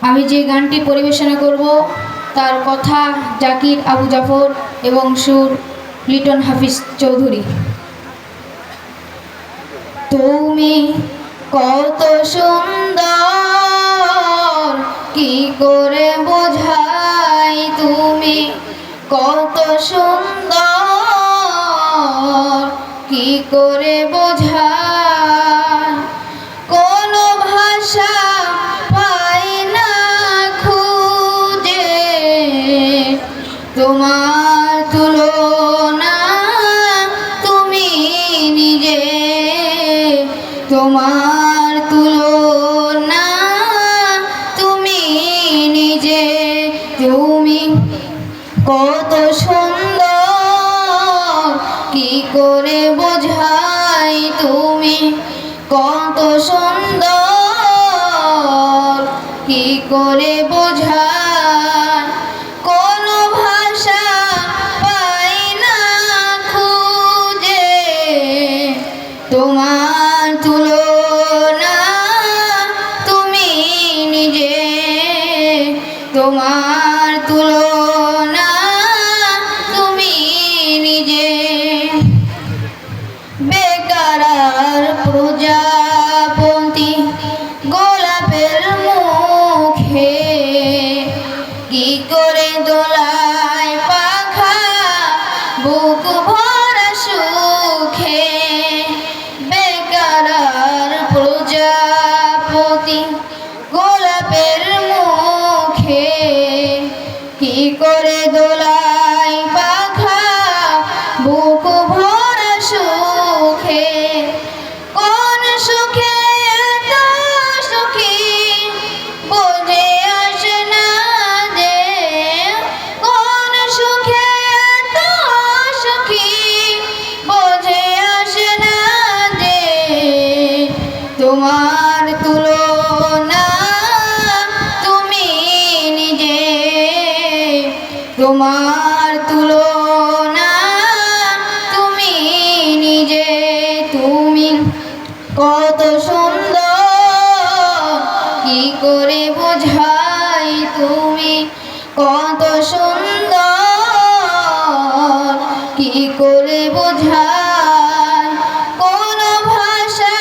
আমি যে গানটি পরিবেশনা করব তার কথা জাকির আবু জাফর এবং সুর লিটন হাফিজ চৌধুরী। তুমি কত সুন্দর কি করে বোঝাই, তুমি কত সুন্দর কি করে বোঝাই, কোনো ভাষা পাই না খুঁজে তোমার তুলনা তুমি নিজে, তোমার তুলনা তুমি নিজে। তুমি কত সুন্দর কি করে বোঝাই, তুমি কত সুন্দর কি করে বোঝাই, কোনো ভাষা পাই না খুঁজে তোমার তুলনা তুমি নিজে, তোমার তুলনা তুমি নিজে। বেকার প্রজাপতি গোলাপের মুখে কি করে দোলায় পাখা বুক ভরা সুখে, বেকার প্রজাপতি গোলাপের মুখে কি করে দোলায় পাখা বুক ভরা সুখে, কোন সুখে এত সুখী বোঝে আসে না যে, কোন সুখে এত সুখী বোঝে আসে না যে, তোমার তুলনা তুমি নিজে, তোমার তুলনা তুমি নিজে। তুমি কত সুন্দর কি করে বোঝাই, তুমি কত সুন্দর কি করে বোঝাই, কোনো ভাষা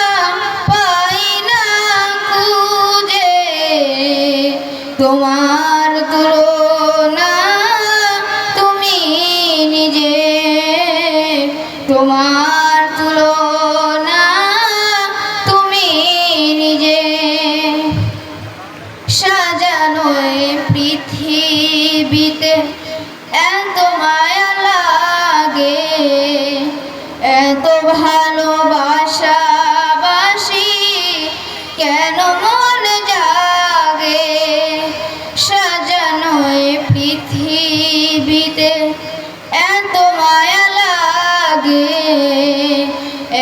পাই না খুঁজে তোমার তুলনা তুমি নিজে, তোমার তুলনা তুমি নিজে। সাজানো পৃথিবীতে এত মায়া লাগে, এত ভালোবাসা বাসি কেন মন জাগে, সাজানো পৃথিবীতে এত মায়া লাগে,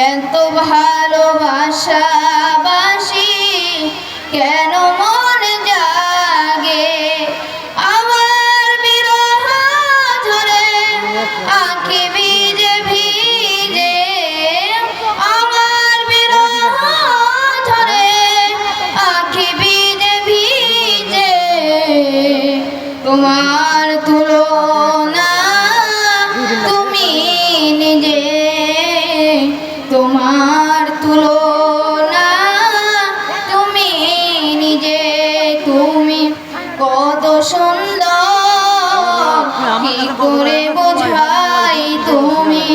এত ভালোবাসা বাসি কেন মন জাগে, আমার বিরহ ঝরে আঁখি ভিজে ভিজে, আমার বিরহ ঝরে আঁখি ভিজে ভিজে, তোমার তুলনা তুমি নিজে, তোমার তুলনা তুমি নিজে। তুমি কত সুন্দর কি করে বোঝাই, তুমি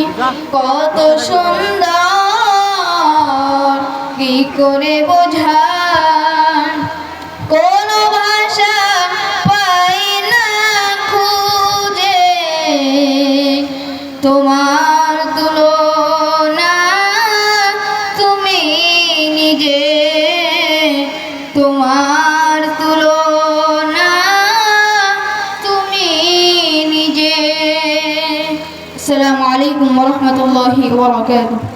কত সুন্দর কি করে বোঝাই, কোনো ভাষা পাই না খুঁজে তোমার তুলনা তুমি নিজে, তোমার তুলনা তুমি নিজে। আসসালামু আলাইকুম ওয়া রাহমাতুল্লাহি ওয়া বারাকাতুহু।